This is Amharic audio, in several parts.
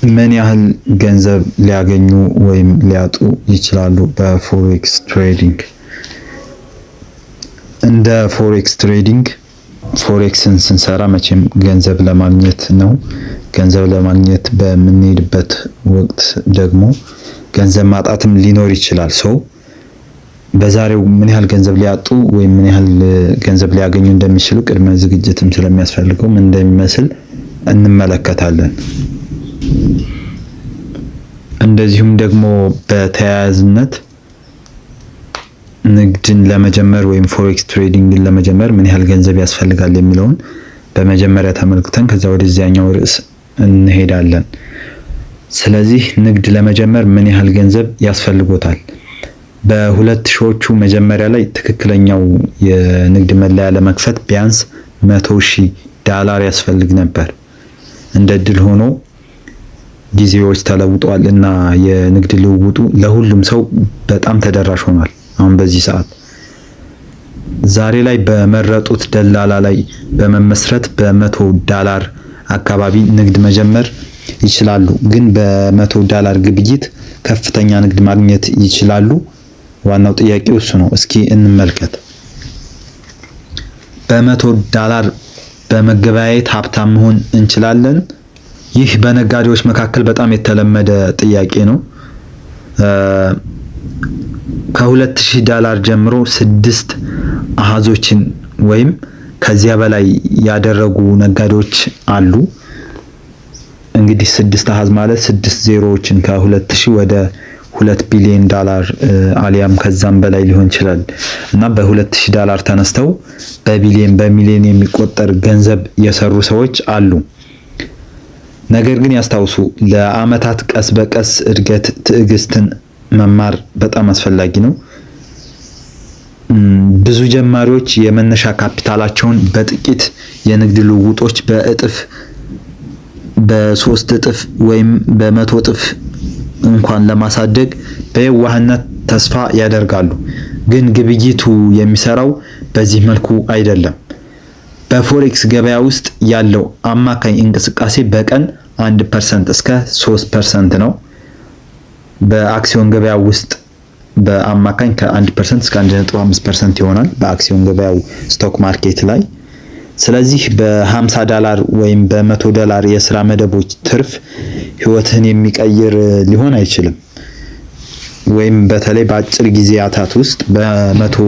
ምን ያህል ገንዘብ ሊያገኙ ወይም ሊያጡ ይችላሉ በፎሬክስ ትሬዲንግ? እንደ ፎሬክስ ትሬዲንግ ፎሬክስን ስንሰራ መቼም ገንዘብ ለማግኘት ነው። ገንዘብ ለማግኘት በምንሄድበት ወቅት ደግሞ ገንዘብ ማጣትም ሊኖር ይችላል። ሰው በዛሬው ምን ያህል ገንዘብ ሊያጡ ወይም ምን ያህል ገንዘብ ሊያገኙ እንደሚችሉ ቅድመ ዝግጅትም ስለሚያስፈልገው ምን እንደሚመስል እንመለከታለን። እንደዚሁም ደግሞ በተያያዝነት ንግድን ለመጀመር ወይም ፎሬክስ ትሬዲንግን ለመጀመር ምን ያህል ገንዘብ ያስፈልጋል የሚለውን በመጀመሪያ ተመልክተን ከዛ ወደዚያኛው ርዕስ እንሄዳለን። ስለዚህ ንግድ ለመጀመር ምን ያህል ገንዘብ ያስፈልጎታል? በ2000ዎቹ መጀመሪያ ላይ ትክክለኛው የንግድ መለያ ለመክፈት ቢያንስ $100,000 ያስፈልግ ነበር። እንደ እድል ሆኖ ጊዜዎች ተለውጠዋል እና የንግድ ልውውጡ ለሁሉም ሰው በጣም ተደራሽ ሆኗል። አሁን በዚህ ሰዓት ዛሬ ላይ በመረጡት ደላላ ላይ በመመስረት $100 አካባቢ ንግድ መጀመር ይችላሉ። ግን $100 ግብይት ከፍተኛ ንግድ ማግኘት ይችላሉ? ዋናው ጥያቄው እሱ ነው። እስኪ እንመልከት። $100 በመገበያየት ሀብታም መሆን እንችላለን? ይህ በነጋዴዎች መካከል በጣም የተለመደ ጥያቄ ነው። ከ$2000 ጀምሮ 6 አሃዞችን ወይም ከዚያ በላይ ያደረጉ ነጋዴዎች አሉ። እንግዲህ 6 አሃዝ ማለት 6 ዜሮዎችን ከ2000 ወደ $2 ቢሊዮን አሊያም ከዛም በላይ ሊሆን ይችላል እና $2000 ተነስተው በሚሊዮን የሚቆጠር ገንዘብ የሰሩ ሰዎች አሉ። ነገር ግን ያስታውሱ፣ ለአመታት ቀስ በቀስ እድገት ትዕግስትን መማር በጣም አስፈላጊ ነው። ብዙ ጀማሪዎች የመነሻ ካፒታላቸውን በጥቂት የንግድ ልውውጦች በእጥፍ በ3 እጥፍ ወይም በ100 እጥፍ እንኳን ለማሳደግ በየዋህነት ተስፋ ያደርጋሉ። ግን ግብይቱ የሚሰራው በዚህ መልኩ አይደለም። በፎሬክስ ገበያ ውስጥ ያለው አማካኝ እንቅስቃሴ በቀን 1% እስከ 3% ነው። በአክሲዮን ገበያ ውስጥ በአማካኝ ከ1% እስከ 1.5% ይሆናል በአክሲዮን ገበያው ስቶክ ማርኬት ላይ። ስለዚህ $50 ወይም $100 የስራ መደቦች ትርፍ ህይወትህን የሚቀይር ሊሆን አይችልም። ወይም በተለይ በአጭር ጊዜያት ውስጥ $100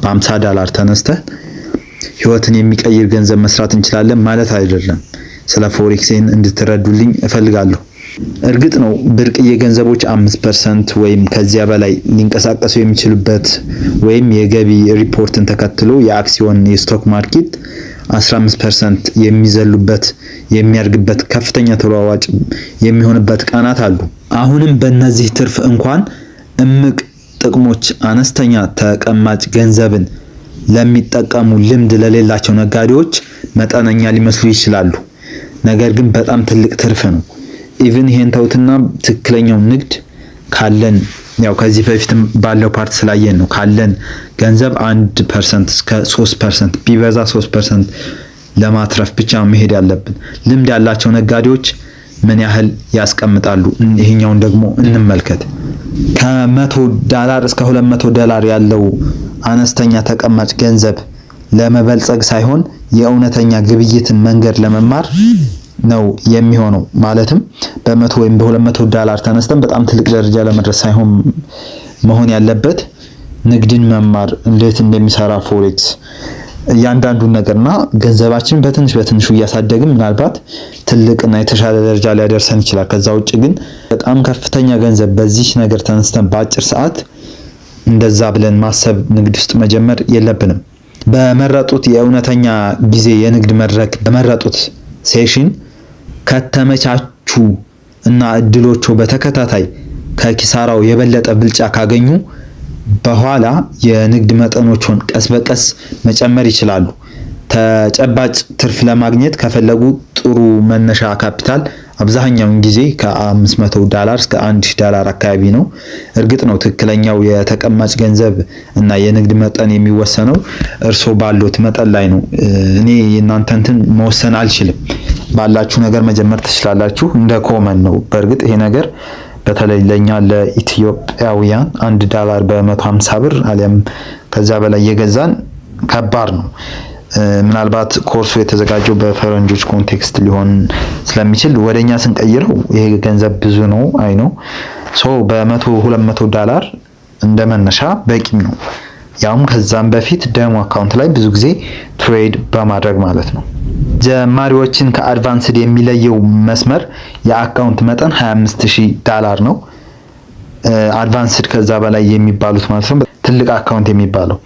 $50 ተነስተህ ህይወትን የሚቀይር ገንዘብ መስራት እንችላለን ማለት አይደለም። ስለ ፎሬክስን እንድትረዱልኝ እፈልጋለሁ። እርግጥ ነው ብርቅዬ ገንዘቦች 5% ወይም ከዚያ በላይ ሊንቀሳቀሱ የሚችሉበት ወይም የገቢ ሪፖርትን ተከትሎ የአክሲዮን የስቶክ ማርኬት 15% የሚዘሉበት የሚያድግበት ከፍተኛ ተለዋዋጭ የሚሆንበት ቀናት አሉ። አሁንም በእነዚህ ትርፍ እንኳን እምቅ ጥቅሞች አነስተኛ ተቀማጭ ገንዘብን ለሚጠቀሙ ልምድ ለሌላቸው ነጋዴዎች መጠነኛ ሊመስሉ ይችላሉ። ነገር ግን በጣም ትልቅ ትርፍ ነው። ኢቭን ይሄን ተውትና ትክክለኛው ንግድ ካለን ያው ከዚህ በፊትም ባለው ፓርት ስላየን ነው ካለን ገንዘብ 1% እስከ 3% ቢበዛ 3% ለማትረፍ ብቻ መሄድ ያለብን። ልምድ ያላቸው ነጋዴዎች ምን ያህል ያስቀምጣሉ? ይሄኛውን ደግሞ እንመልከት። $100 እስከ $200 ያለው አነስተኛ ተቀማጭ ገንዘብ ለመበልጸግ ሳይሆን የእውነተኛ ግብይትን መንገድ ለመማር ነው የሚሆነው። ማለትም በ100 ወይም በ200 ተነስተን በጣም ትልቅ ደረጃ ለመድረስ ሳይሆን መሆን ያለበት ንግድን መማር፣ እንዴት እንደሚሰራ ፎሬክስ እያንዳንዱን ነገርና ገንዘባችን በትንሹ እያሳደግን ምናልባት ትልቅና የተሻለ ደረጃ ላይ ያደርሰን ይችላል። ከዛ ውጭ ግን በጣም ከፍተኛ ገንዘብ በዚህ ነገር ተነስተን በአጭር ሰዓት እንደዛ ብለን ማሰብ ንግድ ውስጥ መጀመር የለብንም። በመረጡት የእውነተኛ ጊዜ የንግድ መድረክ በመረጡት ሴሽን ከተመቻቹ እና እድሎቹ በተከታታይ ከኪሳራው የበለጠ ብልጫ ካገኙ በኋላ የንግድ መጠኖቹን ቀስ በቀስ መጨመር ይችላሉ። ተጨባጭ ትርፍ ለማግኘት ከፈለጉ ጥሩ መነሻ ካፒታል አብዛኛውን ጊዜ $500 እስከ $1000 አካባቢ ነው። እርግጥ ነው ትክክለኛው የተቀማጭ ገንዘብ እና የንግድ መጠን የሚወሰነው እርሶ ባሉት መጠን ላይ ነው። እኔ የእናንተን መወሰን አልችልም። ባላችሁ ነገር መጀመር ትችላላችሁ። እንደ ኮመን ነው። በእርግጥ ይሄ ነገር በተለይ ለኛ ለኢትዮጵያውያን $1 በ150 ብር አሊያም ከዛ በላይ የገዛን ከባድ ነው። ምናልባት ኮርሱ የተዘጋጀው በፈረንጆች ኮንቴክስት ሊሆን ስለሚችል ወደኛ ስንቀይረው ይሄ ገንዘብ ብዙ ነው። አይ ነው $100-200 እንደመነሻ በቂም ነው። ያውም ከዛም በፊት ደሞ አካውንት ላይ ብዙ ጊዜ ትሬድ በማድረግ ማለት ነው። ጀማሪዎችን ከአድቫንስድ የሚለየው መስመር የአካውንት መጠን $25,000 ነው። አድቫንስድ ከዛ በላይ የሚባሉት ማለት ነው ትልቅ አካውንት የሚባለው።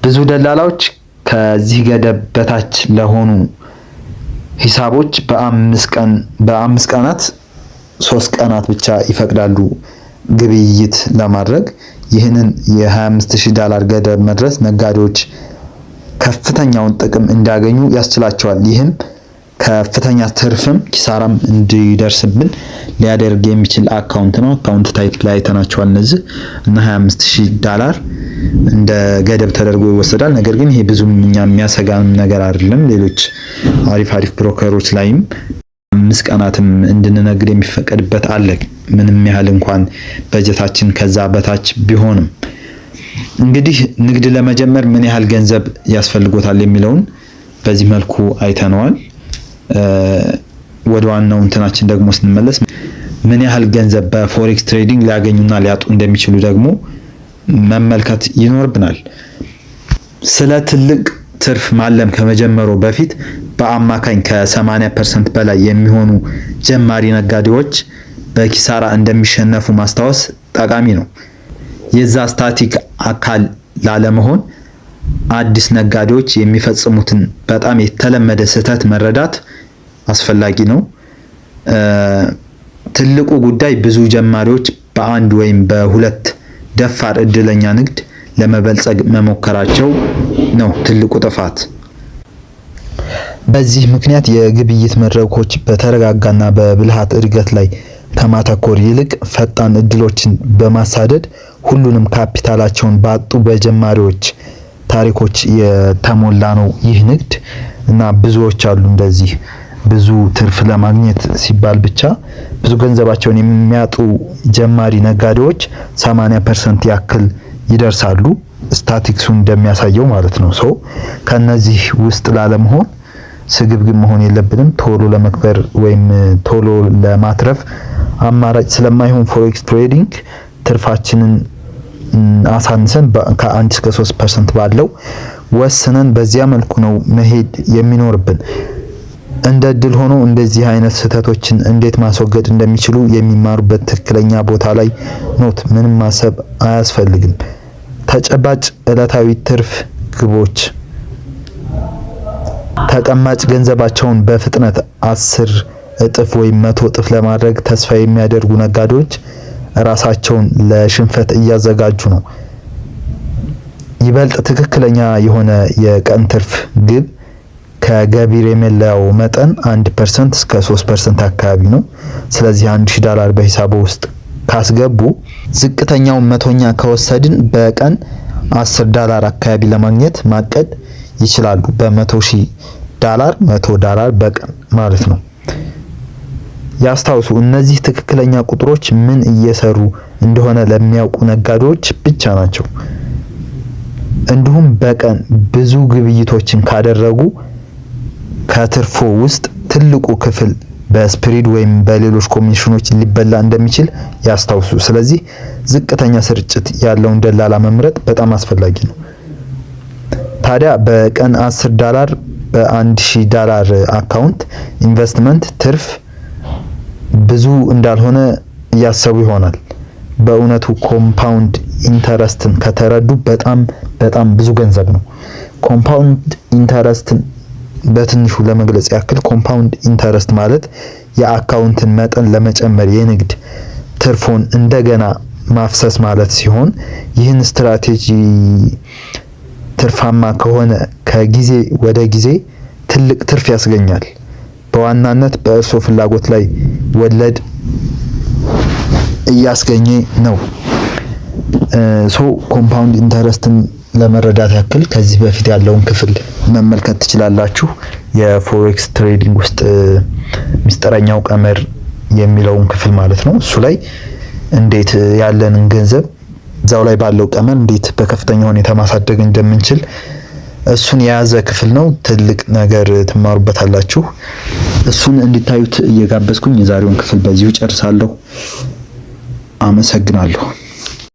ብዙ ደላላዎች ከዚህ ገደብ በታች ለሆኑ ሂሳቦች በ5 ቀናት 3 ቀናት ብቻ ይፈቅዳሉ ግብይት ለማድረግ። ይህንን የ$25,000 ገደብ መድረስ ነጋዴዎች ከፍተኛውን ጥቅም እንዲያገኙ ያስችላቸዋል። ይህም ከፍተኛ ትርፍም ኪሳራም እንዲደርስብን ሊያደርግ የሚችል አካውንት ነው። አካውንት ታይፕ ላይ አይተናቸዋል እነዚህ እና $25,000 እንደ ገደብ ተደርጎ ይወሰዳል። ነገር ግን ይሄ ብዙም እኛ የሚያሰጋን ነገር አይደለም። ሌሎች አሪፍ ብሮከሮች ላይም 5 ቀናትም እንድንነግድ የሚፈቀድበት አለ። ምንም ያህል እንኳን በጀታችን ከዛ በታች ቢሆንም እንግዲህ ንግድ ለመጀመር ምን ያህል ገንዘብ ያስፈልጎታል የሚለውን በዚህ መልኩ አይተነዋል። ወደ ዋናው እንትናችን ደግሞ ስንመለስ ምን ያህል ገንዘብ በፎሬክስ ትሬዲንግ ሊያገኙና ሊያጡ እንደሚችሉ ደግሞ መመልከት ይኖርብናል። ስለ ትልቅ ትርፍ ማለም ከመጀመሩ በፊት በአማካኝ ከ80% በላይ የሚሆኑ ጀማሪ ነጋዴዎች በኪሳራ እንደሚሸነፉ ማስታወስ ጠቃሚ ነው። የዛ ስታቲክ አካል ላለመሆን አዲስ ነጋዴዎች የሚፈጽሙትን በጣም የተለመደ ስህተት መረዳት አስፈላጊ ነው። ትልቁ ጉዳይ ብዙ ጀማሪዎች በአንድ ወይም በሁለት ደፋር እድለኛ ንግድ ለመበልጸግ መሞከራቸው ነው ትልቁ ጥፋት። በዚህ ምክንያት የግብይት መድረኮች በተረጋጋና በብልሃት እድገት ላይ ከማተኮር ይልቅ ፈጣን እድሎችን በማሳደድ ሁሉንም ካፒታላቸውን ባጡ በጀማሪዎች ታሪኮች የተሞላ ነው ይህ ንግድ እና ብዙዎች አሉ እንደዚህ ብዙ ትርፍ ለማግኘት ሲባል ብቻ ብዙ ገንዘባቸውን የሚያጡ ጀማሪ ነጋዴዎች 80% ያክል ይደርሳሉ። ስታቲክሱ እንደሚያሳየው ማለት ነው። ከነዚህ ውስጥ ላለመሆን ስግብግብ መሆን የለብንም። ቶሎ ለመክበር ወይም ቶሎ ለማትረፍ አማራጭ ስለማይሆን ፎሬክስ ትሬዲንግ ትርፋችንን አሳንሰን ከ1 እስከ 3% ባለው ወስነን በዚያ መልኩ ነው መሄድ የሚኖርብን። እንደ እድል ሆኖ እንደዚህ አይነት ስህተቶችን እንዴት ማስወገድ እንደሚችሉ የሚማሩበት ትክክለኛ ቦታ ላይ ኖት። ምንም ማሰብ አያስፈልግም። ተጨባጭ ዕለታዊ ትርፍ ግቦች ተቀማጭ ገንዘባቸውን በፍጥነት 10 እጥፍ ወይም 100 እጥፍ ለማድረግ ተስፋ የሚያደርጉ ነጋዴዎች ራሳቸውን ለሽንፈት እያዘጋጁ ነው። ይበልጥ ትክክለኛ የሆነ የቀን ትርፍ ግብ ከገቢር የመለያው መጠን 1% እስከ 3% አካባቢ ነው። ስለዚህ $1,000 በሂሳቡ ውስጥ ካስገቡ ዝቅተኛው 100ኛ ከወሰድን በቀን $10 አካባቢ ለማግኘት ማቀድ ይችላሉ። $100,000 $100 በቀን ማለት ነው። ያስታውሱ፣ እነዚህ ትክክለኛ ቁጥሮች ምን እየሰሩ እንደሆነ ለሚያውቁ ነጋዴዎች ብቻ ናቸው። እንዲሁም በቀን ብዙ ግብይቶችን ካደረጉ ከትርፎ ውስጥ ትልቁ ክፍል በስፕሪድ ወይም በሌሎች ኮሚሽኖች ሊበላ እንደሚችል ያስታውሱ። ስለዚህ ዝቅተኛ ስርጭት ያለውን ደላላ መምረጥ በጣም አስፈላጊ ነው። ታዲያ በቀን $10 በ$1,000 አካውንት ኢንቨስትመንት ትርፍ ብዙ እንዳልሆነ እያሰቡ ይሆናል። በእውነቱ ኮምፓውንድ ኢንተረስትን ከተረዱ በጣም ብዙ ገንዘብ ነው። ኮምፓውንድ ኢንተረስትን በትንሹ ለመግለጽ ያክል ኮምፓውንድ ኢንተረስት ማለት የአካውንትን መጠን ለመጨመር የንግድ ትርፎን እንደገና ማፍሰስ ማለት ሲሆን ይህን ስትራቴጂ ትርፋማ ከሆነ ከጊዜ ወደ ጊዜ ትልቅ ትርፍ ያስገኛል። በዋናነት በእርሶ ፍላጎት ላይ ወለድ እያስገኘ ነው። ኮምፓውንድ ኢንተረስትን ለመረዳት ያክል ከዚህ በፊት ያለውን ክፍል መመልከት ትችላላችሁ። የፎሬክስ ትሬዲንግ ውስጥ ሚስጥረኛው ቀመር የሚለውን ክፍል ማለት ነው። እሱ ላይ እንዴት ያለንን ገንዘብ እዛው ላይ ባለው ቀመር እንዴት በከፍተኛ ሁኔታ ማሳደግ እንደምንችል እሱን የያዘ ክፍል ነው። ትልቅ ነገር ትማሩበታላችሁ። እሱን እንድታዩት እየጋበዝኩኝ የዛሬውን ክፍል በዚሁ ጨርሳለሁ። አመሰግናለሁ።